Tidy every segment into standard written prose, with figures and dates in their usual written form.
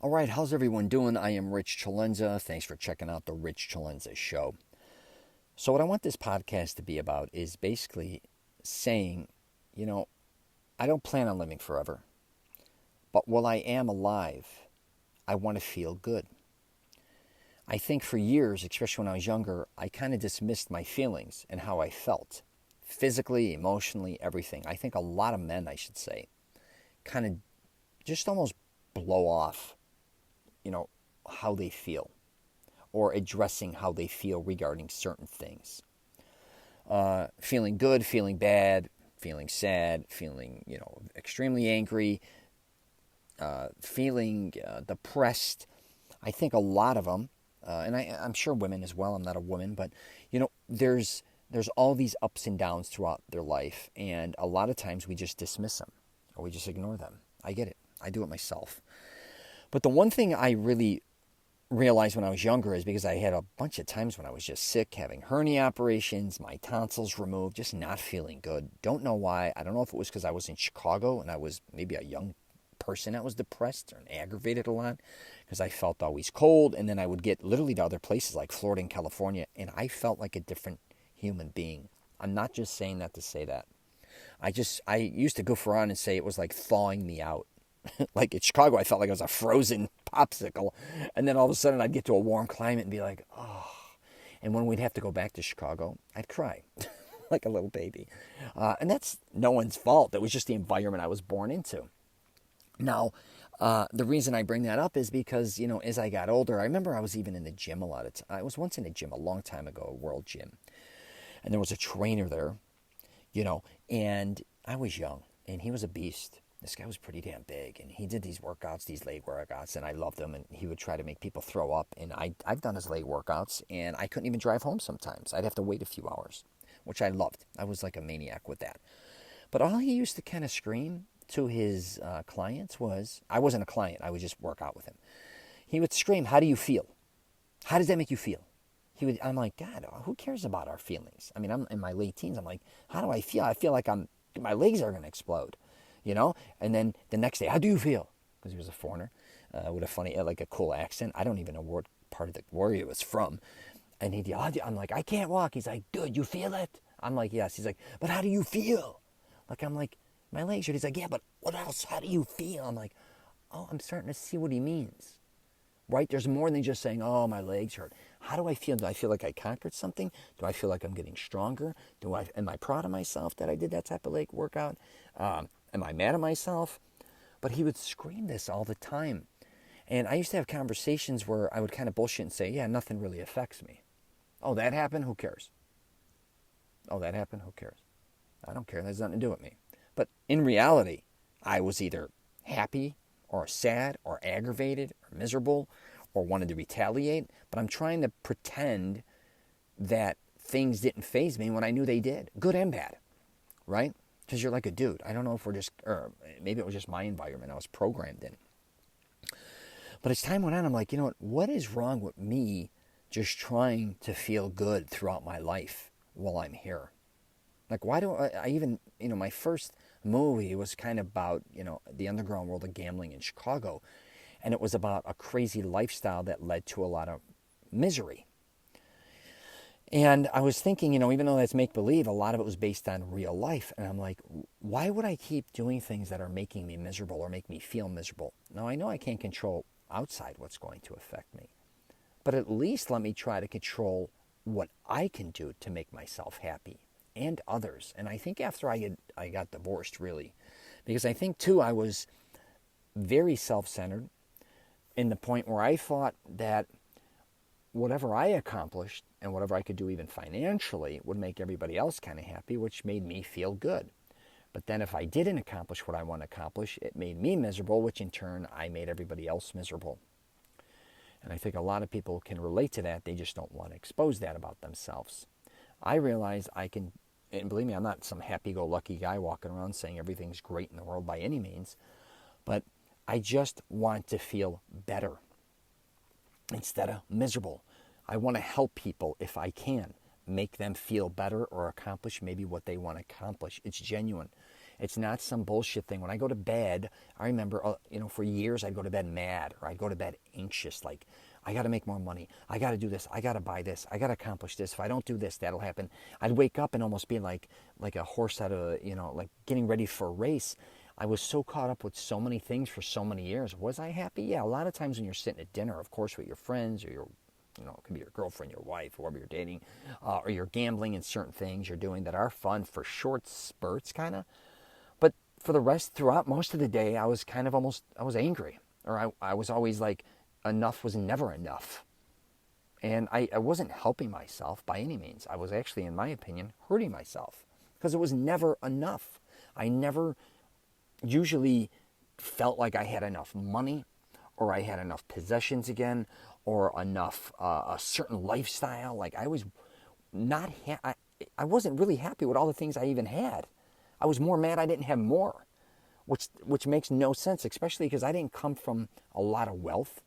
All right, how's everyone doing? I am Rich CELENZA. Thanks for checking out the Rich CELENZA show. So, what I want this podcast to be about is basically saying, you know, I don't plan on living forever, but while I am alive, I want to feel good. I think for years, especially when I was younger, I kind of dismissed my feelings and how I felt physically, emotionally, everything. I think a lot of men, I should say, kind of just almost blow off, how they feel or addressing how they feel regarding certain things. Feeling good, feeling bad, feeling sad, feeling, extremely angry, feeling depressed. I think a lot of them, and I'm sure women as well. I'm not a woman, but there's all these ups and downs throughout their life, and a lot of times we just dismiss them or we just ignore them. I get it. I do it myself. But the one thing I really realized when I was younger is because I had a bunch of times when I was just sick, having hernia operations, my tonsils removed, just not feeling good. Don't know why. I don't know if it was because I was in Chicago and I was maybe a young person that was depressed and aggravated a lot because I felt always cold. And then I would get literally to other places like Florida and California, and I felt like a different human being. I'm not just saying that to say that. I used to goof around and say it was like thawing me out. Like in Chicago, I felt like I was a frozen popsicle. And then all of a sudden I'd get to a warm climate and be like, oh. And when we'd have to go back to Chicago, I'd cry like a little baby. And that's no one's fault. That was just the environment I was born into. Now, the reason I bring that up is because, as I got older, I remember I was even in the gym a lot of time. I was once in a gym a long time ago, a world gym. And there was a trainer there, and I was young, and he was a beast. This guy was pretty damn big, and he did these workouts, these leg workouts, and I loved them, and he would try to make people throw up, and I've done his leg workouts, and I couldn't even drive home sometimes. I'd have to wait a few hours, which I loved. I was like a maniac with that. But all he used to kind of scream to his clients was, I wasn't a client, I would just work out with him. He would scream, how do you feel? How does that make you feel? I'm like, God, who cares about our feelings? I mean, I'm in my late teens. I'm like, how do I feel? I feel like my legs are going to explode, And then the next day, how do you feel? Because he was a foreigner with a funny, like a cool accent. I don't even know what part of the warrior it was from. And I'm like, I can't walk. He's like, dude, you feel it? I'm like, yes. He's like, but how do you feel? I'm like, my legs hurt. He's like, yeah, but what else? How do you feel? I'm like, oh, I'm starting to see what he means. Right? There's more than just saying, oh, my legs hurt. How do I feel? Do I feel like I conquered something? Do I feel like I'm getting stronger? Am I proud of myself that I did that type of leg workout? Am I mad at myself? But he would scream this all the time. And I used to have conversations where I would kind of bullshit and say, yeah, nothing really affects me. Oh, that happened? Who cares? Oh, that happened? Who cares? I don't care. That has nothing to do with me. But in reality, I was either happy or sad or aggravated or miserable or wanted to retaliate. But I'm trying to pretend that things didn't faze me when I knew they did, good and bad, right? Because you're like a dude. I don't know if or maybe it was just my environment I was programmed in. But as time went on, I'm like, what is wrong with me just trying to feel good throughout my life while I'm here? Like, why do I even, my first movie was kind of about, the underground world of gambling in Chicago. And it was about a crazy lifestyle that led to a lot of misery. And I was thinking, even though that's make-believe, a lot of it was based on real life. And I'm like, why would I keep doing things that are making me miserable or make me feel miserable? Now, I know I can't control outside what's going to affect me. But at least let me try to control what I can do to make myself happy and others. And I think after I got divorced, really, because I think, too, I was very self-centered in the point where I thought that whatever I accomplished and whatever I could do even financially would make everybody else kind of happy, which made me feel good. But then if I didn't accomplish what I want to accomplish, it made me miserable, which in turn I made everybody else miserable. And I think a lot of people can relate to that. They just don't want to expose that about themselves. I realize I can, and believe me, I'm not some happy-go-lucky guy walking around saying everything's great in the world by any means, but I just want to feel better instead of miserable. I want to help people if I can, make them feel better or accomplish maybe what they want to accomplish. It's genuine. It's not some bullshit thing. When I go to bed, I remember, for years I'd go to bed mad, or I'd go to bed anxious, like, I got to make more money. I got to do this. I got to buy this. I got to accomplish this. If I don't do this, that'll happen. I'd wake up and almost be like a horse out of, like getting ready for a race. I was so caught up with so many things for so many years. Was I happy? Yeah, a lot of times when you're sitting at dinner, of course, with your friends or it could be your girlfriend, your wife, whoever you're dating, or you're gambling in certain things you're doing that are fun for short spurts, kind of. But for the rest, throughout most of the day, I was I was angry. Or I was always like, enough was never enough. And I wasn't helping myself by any means. I was actually, in my opinion, hurting myself. Because it was never enough. I never usually felt like I had enough money, or I had enough possessions again, or enough a certain lifestyle. Like I was not I wasn't really happy with all the things I even had. I was more mad I didn't have more, which makes no sense, especially because I didn't come from a lot of wealth.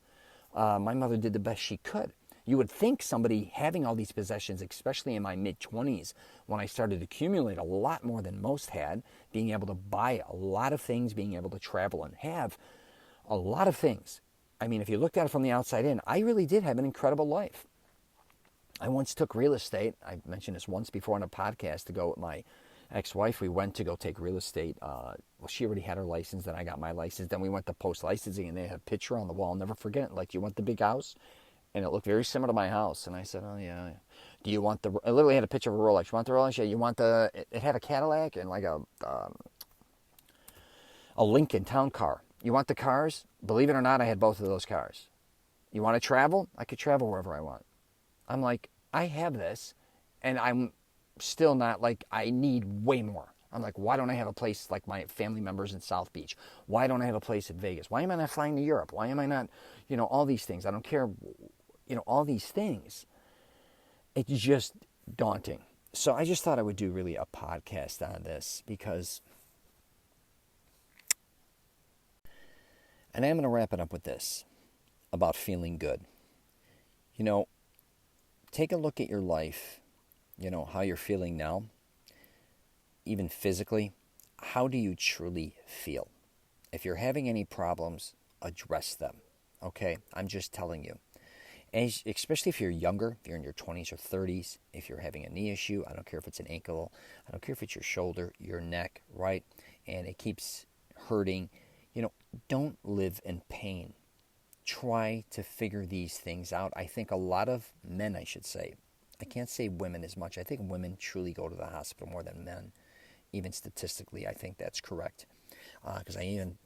My mother did the best she could. You would think somebody having all these possessions, especially in my mid-20s, when I started to accumulate a lot more than most had, being able to buy a lot of things, being able to travel and have a lot of things. I mean, if you looked at it from the outside in, I really did have an incredible life. I once took real estate. I mentioned this once before on a podcast to go with my ex-wife. We went to go take real estate. She already had her license, then I got my license. Then we went to post-licensing, and they had a picture on the wall. I'll never forget it. Like, you want the big house? And it looked very similar to my house. And I said, oh, yeah. Do you want I literally had a picture of a Rolex. You want the Rolex? Yeah. You want it had a Cadillac and like a Lincoln Town Car. You want the cars? Believe it or not, I had both of those cars. You want to travel? I could travel wherever I want. I'm like, I have this, and I'm still not like, I need way more. I'm like, why don't I have a place like my family members in South Beach? Why don't I have a place in Vegas? Why am I not flying to Europe? Why am I not, all these things? I don't care, all these things. It's just daunting. So I just thought I would do really a podcast on this because, and I'm going to wrap it up with this about feeling good. Take a look at your life, how you're feeling now, even physically. How do you truly feel? If you're having any problems, address them, okay? I'm just telling you. And especially if you're younger, if you're in your 20s or 30s, if you're having a knee issue, I don't care if it's an ankle, I don't care if it's your shoulder, your neck, right? And it keeps hurting. Don't live in pain. Try to figure these things out. I think a lot of men, I should say, I can't say women as much. I think women truly go to the hospital more than men. Even statistically, I think that's correct. Because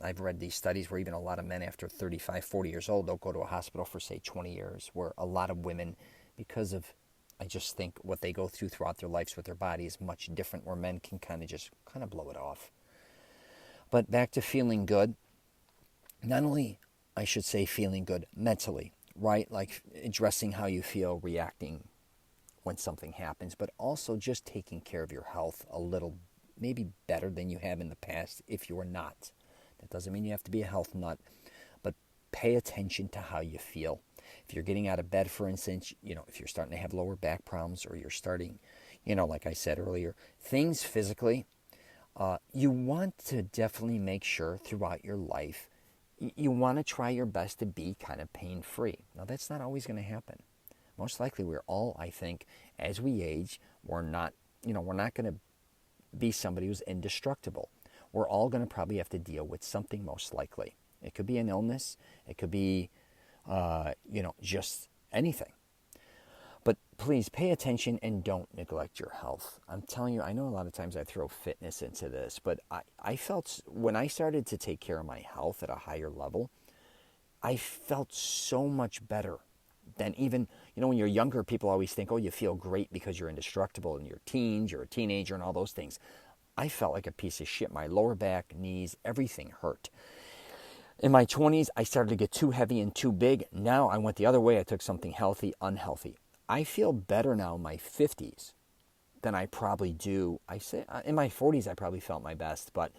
I've read these studies where even a lot of men after 35, 40 years old don't go to a hospital for, say, 20 years, where a lot of women, because of, I just think what they go through throughout their lives with their body is much different, where men can kind of blow it off. But back to feeling good. Not only, I should say, feeling good mentally, right? Like addressing how you feel, reacting when something happens, but also just taking care of your health a little, maybe better than you have in the past if you're not. That doesn't mean you have to be a health nut, but pay attention to how you feel. If you're getting out of bed, for instance, if you're starting to have lower back problems, or you're starting, like I said earlier, things physically, you want to definitely make sure throughout your life, you want to try your best to be kind of pain-free. Now, that's not always going to happen. Most likely, we're all, I think, as we age, we're not going to be somebody who's indestructible. We're all going to probably have to deal with something, most likely. It could be an illness. It could be, just anything. But please pay attention and don't neglect your health. I'm telling you, I know a lot of times I throw fitness into this, but I felt when I started to take care of my health at a higher level, I felt so much better than even, when you're younger, people always think, oh, you feel great because you're indestructible in your teens, you're a teenager and all those things. I felt like a piece of shit. My lower back, knees, everything hurt. In my 20s, I started to get too heavy and too big. Now I went the other way. I took something healthy, unhealthy. I feel better now in my 50s than I probably do. I say in my 40s, I probably felt my best, but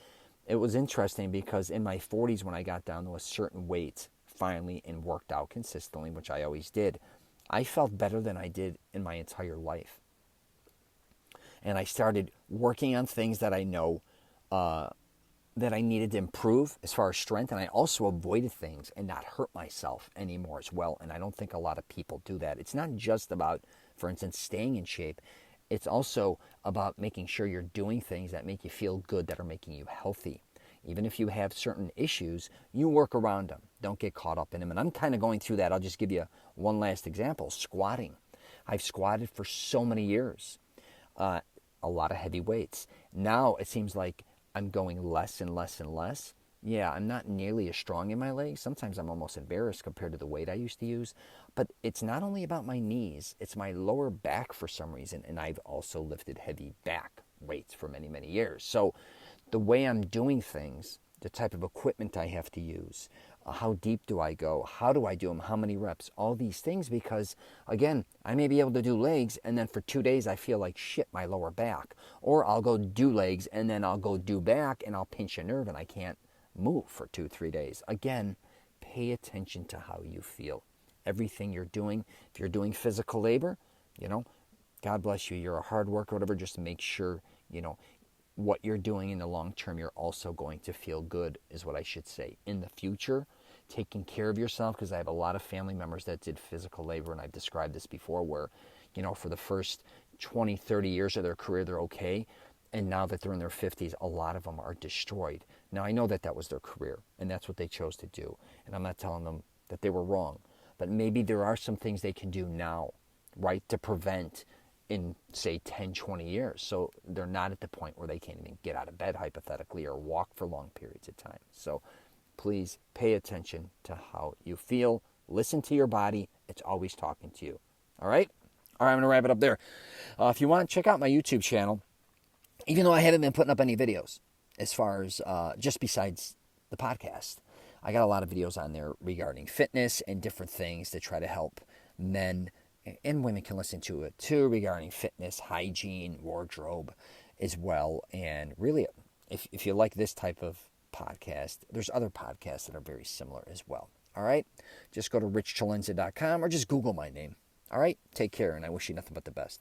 it was interesting because in my 40s, when I got down to a certain weight finally and worked out consistently, which I always did, I felt better than I did in my entire life. And I started working on things that I know that I needed to improve as far as strength, and I also avoided things and not hurt myself anymore as well. And I don't think a lot of people do that. It's not just about, for instance, staying in shape. It's also about making sure you're doing things that make you feel good, that are making you healthy. Even if you have certain issues, you work around them. Don't get caught up in them. And I'm kind of going through that. I'll just give you one last example. Squatting. I've squatted for so many years. A lot of heavy weights. Now it seems like I'm going less and less and less. Yeah, I'm not nearly as strong in my legs. Sometimes I'm almost embarrassed compared to the weight I used to use. But it's not only about my knees, it's my lower back for some reason. And I've also lifted heavy back weights for many, many years. So the way I'm doing things, the type of equipment I have to use, how deep do I go, how do I do them, how many reps, all these things, because again, I may be able to do legs and then for 2 days I feel like shit, my lower back. Or I'll go do legs and then I'll go do back and I'll pinch a nerve and I can't move for 2-3 days. Again, pay attention to how you feel. Everything you're doing, if you're doing physical labor, God bless you, you're a hard worker, whatever, just make sure, what you're doing in the long term, you're also going to feel good, is what I should say. In the future, taking care of yourself, because I have a lot of family members that did physical labor, and I've described this before, where, for the first 20, 30 years of their career, they're okay. And now that they're in their 50s, a lot of them are destroyed. Now, I know that that was their career, and that's what they chose to do. And I'm not telling them that they were wrong. But maybe there are some things they can do now, right, to prevent in, say, 10, 20 years. So they're not at the point where they can't even get out of bed, hypothetically, or walk for long periods of time. So please pay attention to how you feel. Listen to your body. It's always talking to you. All right? All right, I'm going to wrap it up there. If you want, check out my YouTube channel. Even though I haven't been putting up any videos, as far as just besides the podcast, I got a lot of videos on there regarding fitness and different things to try to help men, and women can listen to it too, regarding fitness, hygiene, wardrobe as well. And really, if you like this type of podcast, there's other podcasts that are very similar as well. All right? Just go to richcelenza.com or just Google my name. All right? Take care, and I wish you nothing but the best.